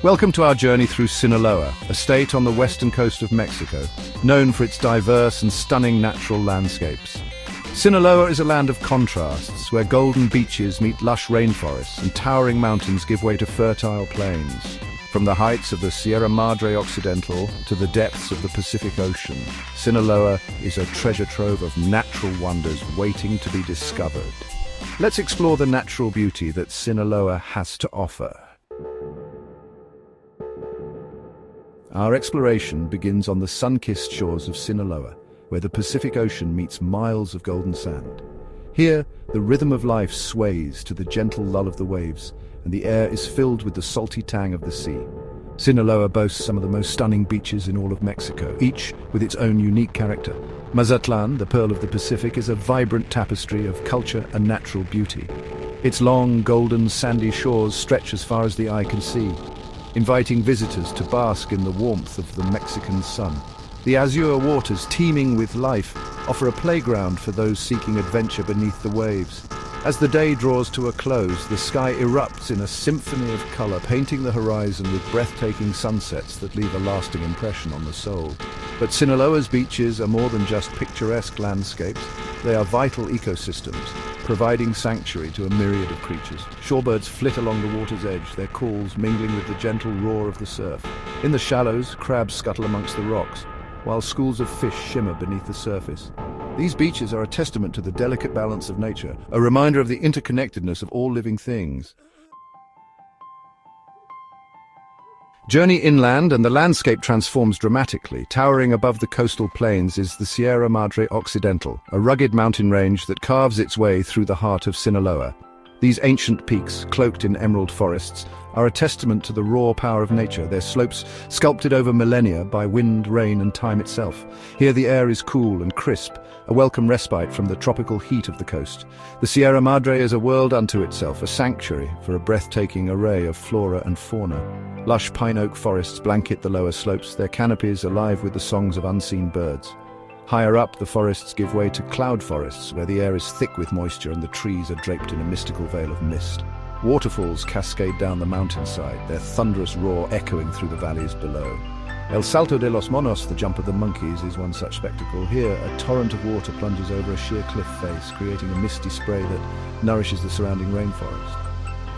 Welcome to our journey through Sinaloa, a state on the western coast of Mexico, known for its diverse and stunning natural landscapes. Sinaloa is a land of contrasts, where golden beaches meet lush rainforests and towering mountains give way to fertile plains. From the heights of the Sierra Madre Occidental to the depths of the Pacific Ocean, Sinaloa is a treasure trove of natural wonders waiting to be discovered. Let's explore the natural beauty that Sinaloa has to offer. Our exploration begins on the sun-kissed shores of Sinaloa, where the Pacific Ocean meets miles of golden sand. Here, the rhythm of life sways to the gentle lull of the waves, and the air is filled with the salty tang of the sea. Sinaloa boasts some of the most stunning beaches in all of Mexico, each with its own unique character. Mazatlan, the Pearl of the Pacific, is a vibrant tapestry of culture and natural beauty. Its long, golden, sandy shores stretch as far as the eye can see, inviting visitors to bask in the warmth of the Mexican sun. The azure waters, teeming with life, offer a playground for those seeking adventure beneath the waves. As the day draws to a close, the sky erupts in a symphony of color, painting the horizon with breathtaking sunsets that leave a lasting impression on the soul. But Sinaloa's beaches are more than just picturesque landscapes. They are vital ecosystems, providing sanctuary to a myriad of creatures. Shorebirds flit along the water's edge, their calls mingling with the gentle roar of the surf. In the shallows, crabs scuttle amongst the rocks, while schools of fish shimmer beneath the surface. These beaches are a testament to the delicate balance of nature, a reminder of the interconnectedness of all living things. Journey inland and the landscape transforms dramatically. Towering above the coastal plains is the Sierra Madre Occidental, a rugged mountain range that carves its way through the heart of Sinaloa. These ancient peaks, cloaked in emerald forests, are a testament to the raw power of nature, their slopes sculpted over millennia by wind, rain, and time itself. Here the air is cool and crisp, a welcome respite from the tropical heat of the coast. The Sierra Madre is a world unto itself, a sanctuary for a breathtaking array of flora and fauna. Lush pine oak forests blanket the lower slopes, their canopies alive with the songs of unseen birds. Higher up, the forests give way to cloud forests, where the air is thick with moisture and the trees are draped in a mystical veil of mist. Waterfalls cascade down the mountainside, their thunderous roar echoing through the valleys below. El Salto de los Monos, the jump of the monkeys, is one such spectacle. Here, a torrent of water plunges over a sheer cliff face, creating a misty spray that nourishes the surrounding rainforest.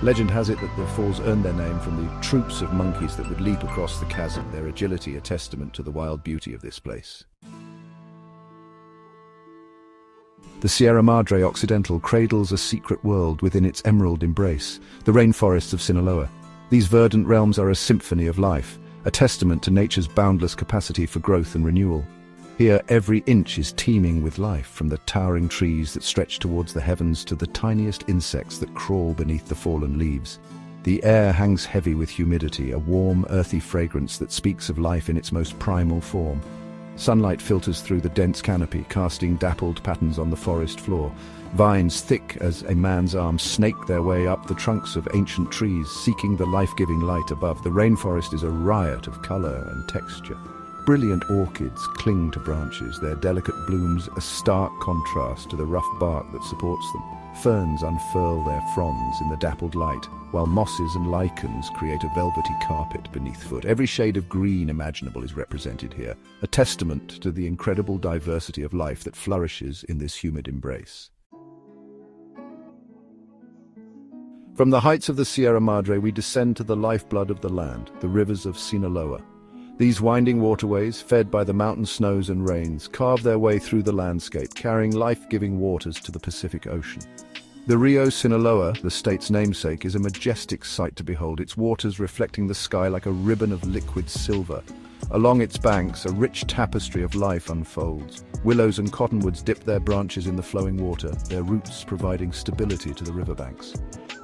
Legend has it that the falls earned their name from the troops of monkeys that would leap across the chasm, their agility a testament to the wild beauty of this place. The Sierra Madre Occidental cradles a secret world within its emerald embrace, the rainforests of Sinaloa. These verdant realms are a symphony of life, a testament to nature's boundless capacity for growth and renewal. Here, every inch is teeming with life, from the towering trees that stretch towards the heavens to the tiniest insects that crawl beneath the fallen leaves. The air hangs heavy with humidity, a warm, earthy fragrance that speaks of life in its most primal form. Sunlight filters through the dense canopy, casting dappled patterns on the forest floor. Vines thick as a man's arm snake their way up the trunks of ancient trees, seeking the life-giving light above. The rainforest is a riot of color and texture. Brilliant orchids cling to branches, their delicate blooms a stark contrast to the rough bark that supports them. Ferns unfurl their fronds in the dappled light, while mosses and lichens create a velvety carpet beneath foot. Every shade of green imaginable is represented here, a testament to the incredible diversity of life that flourishes in this humid embrace. From the heights of the Sierra Madre, we descend to the lifeblood of the land, the rivers of Sinaloa. These winding waterways, fed by the mountain snows and rains, carve their way through the landscape, carrying life-giving waters to the Pacific Ocean. The Rio Sinaloa, the state's namesake, is a majestic sight to behold, its waters reflecting the sky like a ribbon of liquid silver. Along its banks, a rich tapestry of life unfolds. Willows and cottonwoods dip their branches in the flowing water, their roots providing stability to the riverbanks.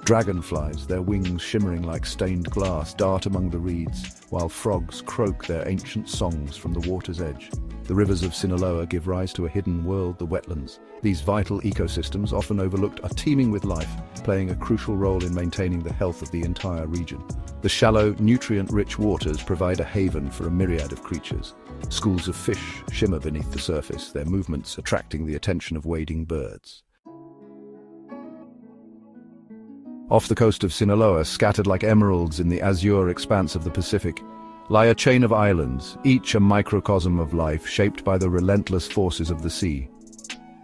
Dragonflies, their wings shimmering like stained glass, dart among the reeds, while frogs croak their ancient songs from the water's edge. The rivers of Sinaloa give rise to a hidden world, the wetlands. These vital ecosystems, often overlooked, are teeming with life, playing a crucial role in maintaining the health of the entire region. The shallow, nutrient-rich waters provide a haven for a myriad of creatures. Schools of fish shimmer beneath the surface, their movements attracting the attention of wading birds. Off the coast of Sinaloa, scattered like emeralds in the azure expanse of the Pacific, lie a chain of islands, each a microcosm of life shaped by the relentless forces of the sea.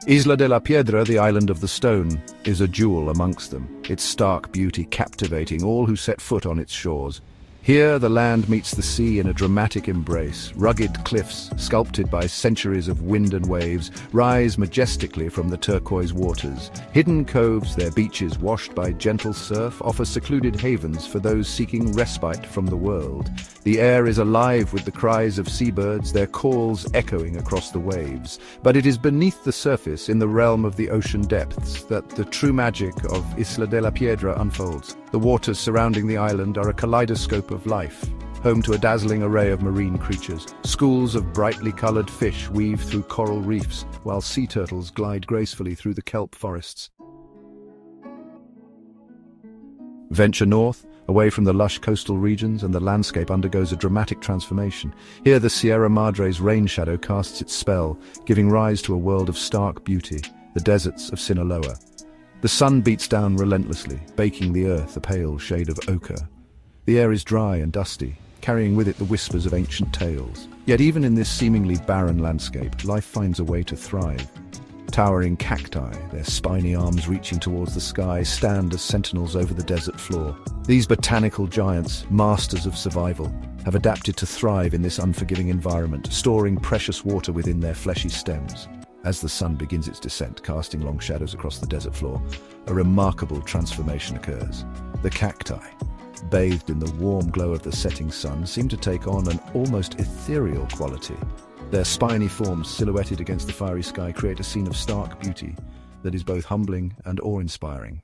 Isla de la Piedra, the island of the stone, is a jewel amongst them, its stark beauty captivating all who set foot on its shores. Here the land meets the sea in a dramatic embrace. Rugged cliffs, sculpted by centuries of wind and waves, rise majestically from the turquoise waters. Hidden coves, their beaches washed by gentle surf, offer secluded havens for those seeking respite from the world. The air is alive with the cries of seabirds, their calls echoing across the waves. But it is beneath the surface, in the realm of the ocean depths, that the true magic of Isla de la Piedra unfolds. The waters surrounding the island are a kaleidoscope of life, home to a dazzling array of marine creatures. Schools of brightly colored fish weave through coral reefs, while sea turtles glide gracefully through the kelp forests. Venture north, away from the lush coastal regions, and the landscape undergoes a dramatic transformation. Here the Sierra Madre's rain shadow casts its spell, giving rise to a world of stark beauty, the deserts of Sinaloa. The sun beats down relentlessly, baking the earth a pale shade of ochre. The air is dry and dusty, carrying with it the whispers of ancient tales. Yet even in this seemingly barren landscape, life finds a way to thrive. Towering cacti, their spiny arms reaching towards the sky, stand as sentinels over the desert floor. These botanical giants, masters of survival, have adapted to thrive in this unforgiving environment, storing precious water within their fleshy stems. As the sun begins its descent, casting long shadows across the desert floor, a remarkable transformation occurs. The cacti, bathed in the warm glow of the setting sun, seem to take on an almost ethereal quality. Their spiny forms, silhouetted against the fiery sky, create a scene of stark beauty that is both humbling and awe-inspiring.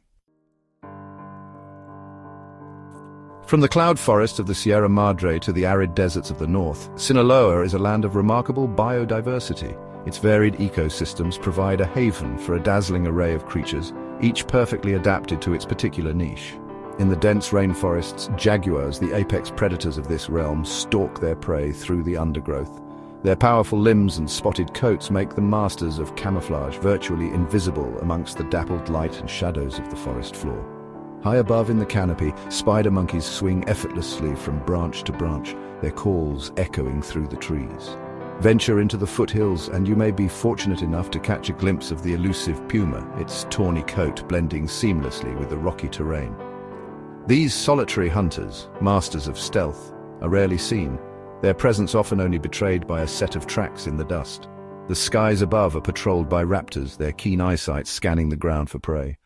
From the cloud forests of the Sierra Madre to the arid deserts of the north, Sinaloa is a land of remarkable biodiversity. Its varied ecosystems provide a haven for a dazzling array of creatures, each perfectly adapted to its particular niche. In the dense rainforests, jaguars, the apex predators of this realm, stalk their prey through the undergrowth. Their powerful limbs and spotted coats make them masters of camouflage, virtually invisible amongst the dappled light and shadows of the forest floor. High above in the canopy, spider monkeys swing effortlessly from branch to branch, their calls echoing through the trees. Venture into the foothills and you may be fortunate enough to catch a glimpse of the elusive puma, its tawny coat blending seamlessly with the rocky terrain. These solitary hunters, masters of stealth, are rarely seen, their presence often only betrayed by a set of tracks in the dust. The skies above are patrolled by raptors, their keen eyesight scanning the ground for prey.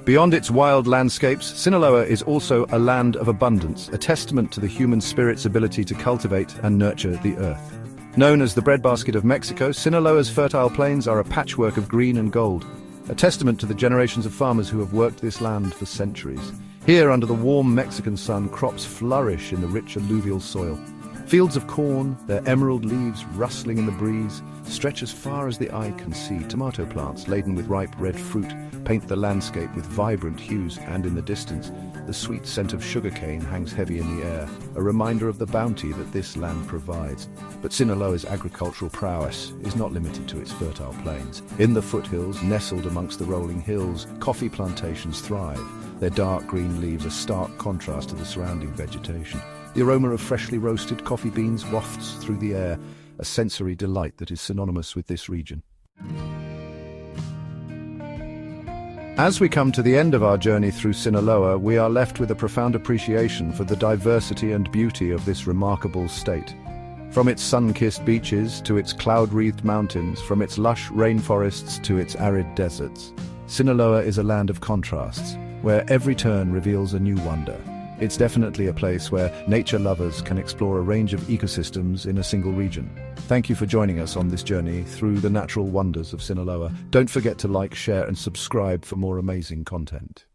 Beyond its wild landscapes, Sinaloa is also a land of abundance, a testament to the human spirit's ability to cultivate and nurture the earth. Known as the breadbasket of Mexico, Sinaloa's fertile plains are a patchwork of green and gold, a testament to the generations of farmers who have worked this land for centuries. Here, under the warm Mexican sun, crops flourish in the rich alluvial soil. Fields of corn, their emerald leaves rustling in the breeze, stretch as far as the eye can see. Tomato plants laden with ripe red fruit paint the landscape with vibrant hues, and in the distance, the sweet scent of sugarcane hangs heavy in the air, a reminder of the bounty that this land provides. But Sinaloa's agricultural prowess is not limited to its fertile plains. In the foothills, nestled amongst the rolling hills, coffee plantations thrive. Their dark green leaves a stark contrast to the surrounding vegetation. The aroma of freshly roasted coffee beans wafts through the air, a sensory delight that is synonymous with this region. As we come to the end of our journey through Sinaloa, we are left with a profound appreciation for the diversity and beauty of this remarkable state. From its sun-kissed beaches to its cloud-wreathed mountains, from its lush rainforests to its arid deserts, Sinaloa is a land of contrasts, where every turn reveals a new wonder. It's definitely a place where nature lovers can explore a range of ecosystems in a single region. Thank you for joining us on this journey through the natural wonders of Sinaloa. Don't forget to like, share, and subscribe for more amazing content.